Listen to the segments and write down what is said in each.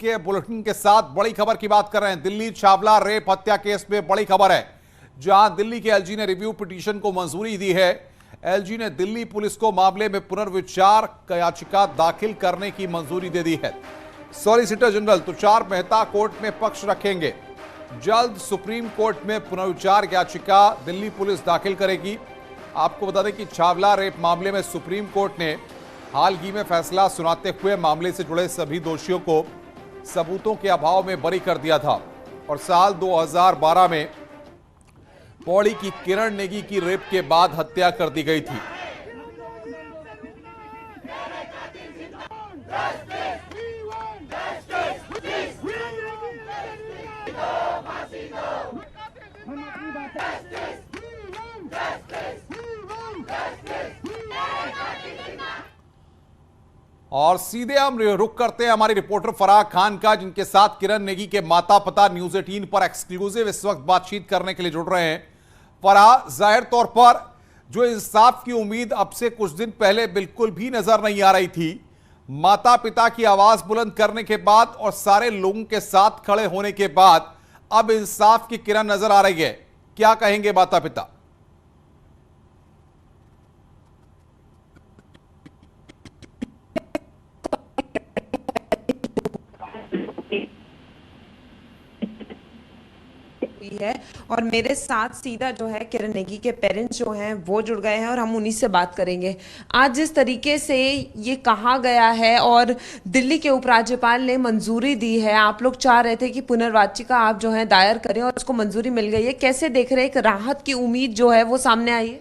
के बुलेटिन के साथ बड़ी खबर की बात कर रहे हैं। दिल्ली छावला रेप हत्या केस में बड़ी खबर है, जहां दिल्ली के एलजी ने रिव्यू पिटीशन को मंजूरी दी है। एलजी ने दिल्ली पुलिस को मामले में पुनर्विचार याचिका दाखिल करने की मंजूरी दे दी है। Solicitor general Tushar Mehta court में पक्ष रखेंगे। जल्द सुप्रीम कोर्ट में पुनर्विचार याचिका दिल्ली पुलिस दाखिल करेगी। आपको बता दें कि छावला रेप मामले में सुप्रीम कोर्ट ने हाल ही में फैसला सुनाते हुए मामले से जुड़े सभी दोषियों को सबूतों के अभाव में बरी कर दिया था और साल 2012 में पौड़ी की किरण नेगी की रेप के बाद हत्या कर दी गई थी। और सीधे हम रुक करते हैं हमारी रिपोर्टर फराह खान का, जिनके साथ किरण नेगी के माता पिता न्यूज 18 पर एक्सक्लूसिव इस वक्त बातचीत करने के लिए जुड़ रहे हैं। फराह, जाहिर तौर पर जो इंसाफ की उम्मीद अब से कुछ दिन पहले बिल्कुल भी नजर नहीं आ रही थी, माता पिता की आवाज बुलंद करने के बाद और सारे लोगों के साथ खड़े होने के बाद अब इंसाफ की किरण नजर आ रही है। क्या कहेंगे माता पिता? है और मेरे साथ सीधा जो है किरण नेगी के पेरेंट्स जो हैं वो जुड़ गए हैं और हम उन्हीं से बात करेंगे। आज जिस तरीके से ये कहा गया है और दिल्ली के उपराज्यपाल ने मंजूरी दी है, आप लोग चाह रहे थे कि पुनर्वाचिका आप जो है दायर करें और उसको मंजूरी मिल गई है, कैसे देख रहे हैं? एक राहत की उम्मीद जो है वो सामने आई है?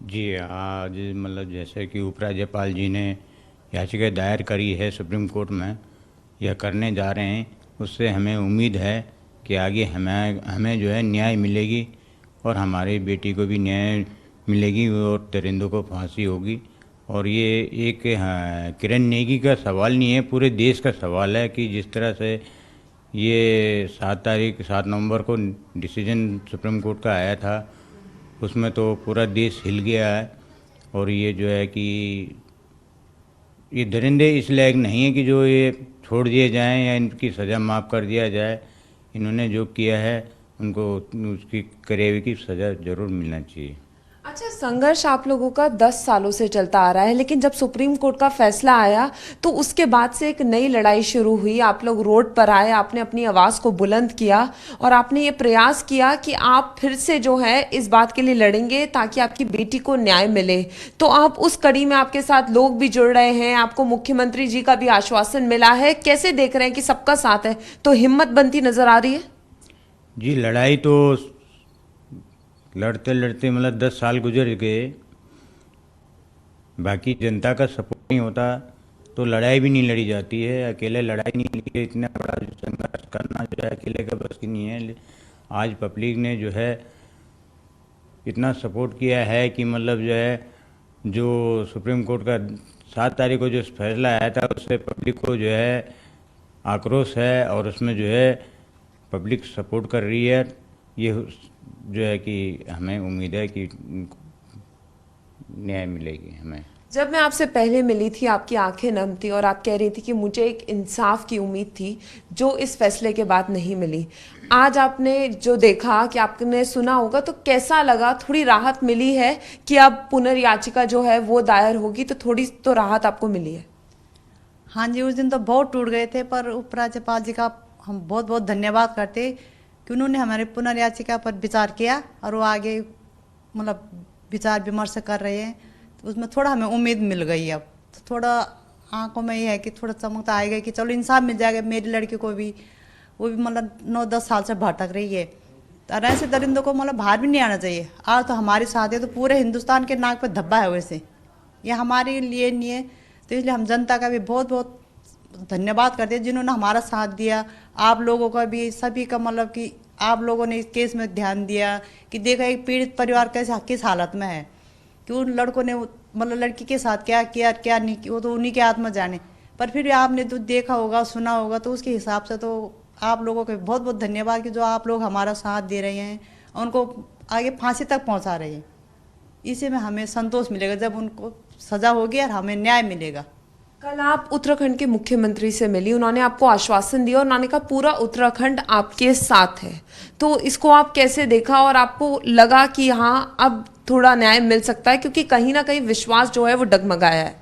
जी, आज मतलब जैसे कि उपराज्यपाल जी ने याचिका दायर करी है सुप्रीम कोर्ट में या करने जा रहे हैं, उससे हमें उम्मीद है कि आगे हमें जो है न्याय मिलेगी और हमारी बेटी को भी न्याय मिलेगी और दरिंदों को फांसी होगी। और ये एक किरण नेगी का सवाल नहीं है, पूरे देश का सवाल है कि जिस तरह से ये 7 नवंबर को डिसीजन सुप्रीम कोर्ट का आया था, उसमें तो पूरा देश हिल गया है। और ये जो है कि ये दरिंदे इस लायक नहीं है कि जो ये छोड़ दिए जाएं या इनकी सज़ा माफ़ कर दिया जाए। इन्होंने जो किया है उनको उसकी करे हुए की सज़ा ज़रूर मिलना चाहिए। अच्छा, संघर्ष आप लोगों का 10 सालों से चलता आ रहा है, लेकिन जब सुप्रीम कोर्ट का फैसला आया तो उसके बाद से एक नई लड़ाई शुरू हुई। आप लोग रोड पर आए, आपने अपनी आवाज़ को बुलंद किया और आपने ये प्रयास किया कि आप फिर से जो है इस बात के लिए लड़ेंगे ताकि आपकी बेटी को न्याय मिले। तो आप उस कड़ी में आपके साथ लोग भी जुड़ रहे हैं, आपको मुख्यमंत्री जी का भी आश्वासन मिला है। कैसे देख रहे हैं कि सबका साथ है तो हिम्मत बनती नजर आ रही है? जी, लड़ाई तो लड़ते लड़ते मतलब 10 साल गुजर गए, बाकी जनता का सपोर्ट नहीं होता तो लड़ाई भी नहीं लड़ी जाती है। अकेले लड़ाई नहीं लड़ी, इतना बड़ा संघर्ष करना जो है अकेले का बस की नहीं है। आज पब्लिक ने जो है इतना सपोर्ट किया है कि मतलब जो है जो सुप्रीम कोर्ट का 7 तारीख को जो फैसला आया था उससे पब्लिक को जो है आक्रोश है और उसमें जो है पब्लिक सपोर्ट कर रही है। ये जो है कि हमें उम्मीद है कि न्याय मिलेगी हमें। जब मैं आपसे पहले मिली थी आपकी आंखें नम थी और आप कह रही थी कि मुझे एक इंसाफ की उम्मीद थी जो इस फैसले के बाद नहीं मिली। आज आपने जो देखा कि आपने सुना होगा तो कैसा लगा? थोड़ी राहत मिली है कि अब पुनर्याचिका जो है वो दायर होगी तो थोड़ी तो राहत आपको मिली है? हाँ जी, उस दिन तो बहुत टूट गए थे, पर उपराज्यपाल जी का हम बहुत बहुत धन्यवाद करते कि उन्होंने हमारे पुनर्याचिका पर विचार किया और वो आगे मतलब विचार विमर्श कर रहे हैं। तो उसमें थोड़ा हमें उम्मीद मिल गई। अब तो थोड़ा आंखों में ये है कि थोड़ा चमकता आएगा कि चलो इंसाफ मिल जाएगा मेरी लड़की को भी। वो भी मतलब 9-10 साल से भटक रही है, तो ऐसे दरिंदों को मतलब बाहर भी नहीं आना चाहिए। आज तो हमारे साथ है तो पूरे हिंदुस्तान के नाक पर धब्बा है, वैसे ये हमारे लिए नहीं है। तो इसलिए हम जनता का भी बहुत बहुत धन्यवाद करते हैं जिन्होंने हमारा साथ दिया। आप लोगों का भी, सभी का, मतलब कि आप लोगों ने इस केस में ध्यान दिया कि देखा एक पीड़ित परिवार कैसे किस हालत में है, कि उन लड़कों ने मतलब लड़की के साथ क्या किया क्या नहीं किया वो तो उन्हीं के आत्मा जाने। पर फिर भी आपने तो देखा होगा, सुना होगा, तो उसके हिसाब से तो आप लोगों को बहुत बहुत धन्यवाद कि जो आप लोग हमारा साथ दे रहे हैं, उनको आगे फांसी तक पहुंचा रहे हैं। इसी में हमें संतोष मिलेगा जब उनको सजा होगी और हमें न्याय मिलेगा। कल आप उत्तराखंड के मुख्यमंत्री से मिली, उन्होंने आपको आश्वासन दिया और उन्होंने कहा पूरा उत्तराखंड आपके साथ है, तो इसको आप कैसे देखा और आपको लगा कि हाँ अब थोड़ा न्याय मिल सकता है, क्योंकि कहीं ना कहीं विश्वास जो है वो डगमगाया है?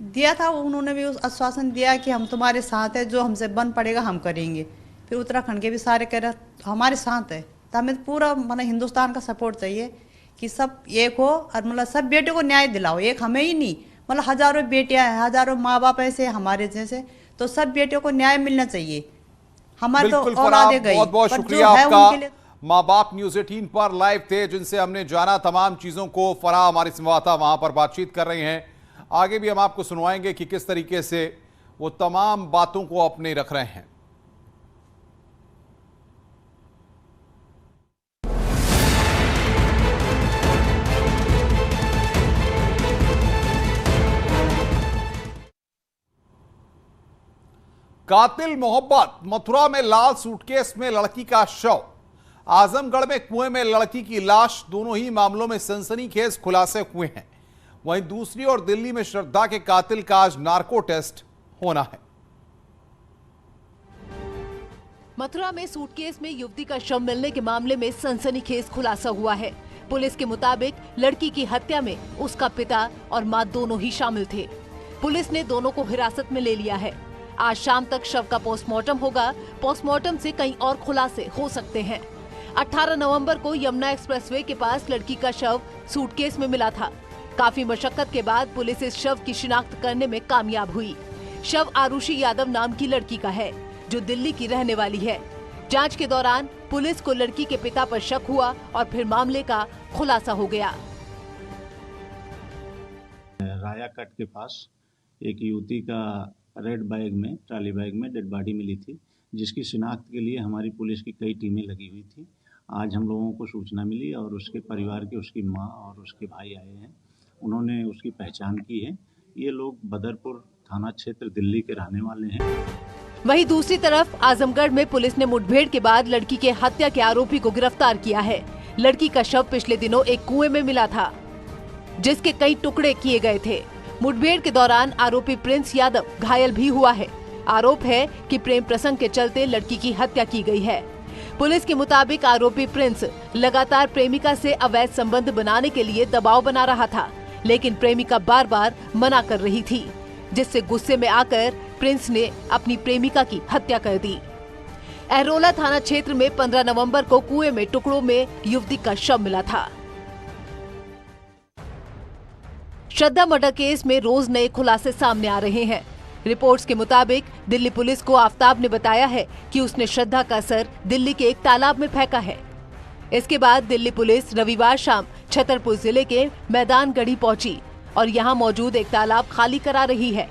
दिया था, उन्होंने भी उस आश्वासन दिया कि हम तुम्हारे साथ है, जो हमसे बन पड़ेगा हम करेंगे। फिर उत्तराखंड के भी सारे कह रहे हमारे साथ है, तो हमें पूरा मतलब हिंदुस्तान का सपोर्ट चाहिए कि सब एक हो और मतलब सब बेटे को न्याय दिलाओ, एक हमें ही नहीं, मतलब हजारों बेटियां हैं, हजारों माँ बाप ऐसे हमारे जैसे, तो सब बेटियों को न्याय मिलना चाहिए। हमारे तो औलादे गई, बहुत बहुत पर शुक्रिया जो है आपका। उनके लिए माँ बाप न्यूज़ 18 पर लाइव थे, जिनसे हमने जाना तमाम चीजों को। फराह हमारी संवाददाता वहां पर बातचीत कर रही हैं। आगे भी हम आपको सुनवाएंगे कि किस तरीके से वो तमाम बातों को अपने रख रहे हैं। कातिल मोहब्बत, मथुरा में लाल सूटकेस में लड़की का शव, आजमगढ़ में कुएं में लड़की की लाश, दोनों ही मामलों में सनसनीखेज खुलासे हुए हैं। वहीं दूसरी ओर दिल्ली में श्रद्धा के कातिल का आज नार्को टेस्ट होना है। मथुरा में सूटकेस में युवती का शव मिलने के मामले में सनसनीखेज खुलासा हुआ है। पुलिस के मुताबिक लड़की की हत्या में उसका पिता और मां दोनों ही शामिल थे। पुलिस ने दोनों को हिरासत में ले लिया है। आज शाम तक शव का पोस्टमार्टम होगा। पोस्टमार्टम से कई और खुलासे हो सकते हैं। 18 नवंबर को यमुना एक्सप्रेसवे के पास लड़की का शव सूटकेस में मिला था। काफी मशक्कत के बाद पुलिस इस शव की शिनाख्त करने में कामयाब हुई। शव आरुषि यादव नाम की लड़की का है, जो दिल्ली की रहने वाली है। जांच के दौरान पुलिस को लड़की के पिता पर शक हुआ और फिर मामले का खुलासा हो गया। रायाकट के पास एक युवती का रेड बैग में, ट्रॉली बैग में डेड बॉडी मिली थी, जिसकी शिनाख्त के लिए हमारी पुलिस की कई टीमें लगी हुई थी। आज हम लोगों को सूचना मिली और उसके परिवार के, उसकी मां और उसके भाई आए हैं। उन्होंने उसकी पहचान की है। ये लोग बदरपुर थाना क्षेत्र दिल्ली के रहने वाले हैं। वहीं दूसरी तरफ आजमगढ़ में पुलिस ने मुठभेड़ के बाद लड़की के हत्या के आरोपी को गिरफ्तार किया है। लड़की का शव पिछले दिनों एक कुएं में मिला था, जिसके कई टुकड़े किए गए थे। मुठभेड़ के दौरान आरोपी प्रिंस यादव घायल भी हुआ है। आरोप है कि प्रेम प्रसंग के चलते लड़की की हत्या की गई है। पुलिस के मुताबिक आरोपी प्रिंस लगातार प्रेमिका से अवैध संबंध बनाने के लिए दबाव बना रहा था, लेकिन प्रेमिका बार बार मना कर रही थी, जिससे गुस्से में आकर प्रिंस ने अपनी प्रेमिका की हत्या कर दी। अहरोला थाना क्षेत्र में 15 नवंबर को कुएं में टुकड़ों में युवती का शव मिला था। श्रद्धा मर्डर केस में रोज नए खुलासे सामने आ रहे हैं। रिपोर्ट्स के मुताबिक दिल्ली पुलिस को आफताब ने बताया है कि उसने श्रद्धा का सर दिल्ली के एक तालाब में फेंका है। इसके बाद दिल्ली पुलिस रविवार शाम छतरपुर जिले के मैदानगढ़ी पहुंची और यहां मौजूद एक तालाब खाली करा रही है।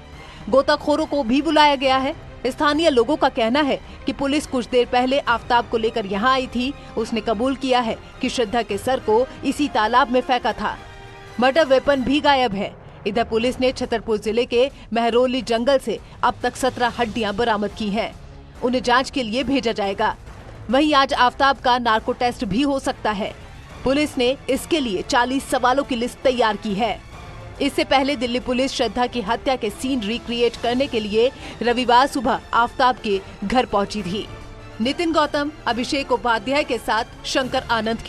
गोताखोरों को भी बुलाया गया है। स्थानीय लोगों का कहना है कि पुलिस कुछ देर पहले आफताब को लेकर यहां आई थी। उसने कबूल किया है कि श्रद्धा के सर को इसी तालाब में फेंका था। मर्डर वेपन भी गायब है। इधर पुलिस ने छतरपुर जिले के महरौली जंगल से अब तक 17 हड्डियां बरामद की हैं। उन्हें जांच के लिए भेजा जाएगा। वहीं आज आफताब का नार्को टेस्ट भी हो सकता है। पुलिस ने इसके लिए 40 सवालों की लिस्ट तैयार की है। इससे पहले दिल्ली पुलिस श्रद्धा की हत्या के सीन रिक्रिएट करने के लिए रविवार सुबह आफताब के घर पहुंची थी। नितिन गौतम, अभिषेक उपाध्याय के साथ शंकर आनंद।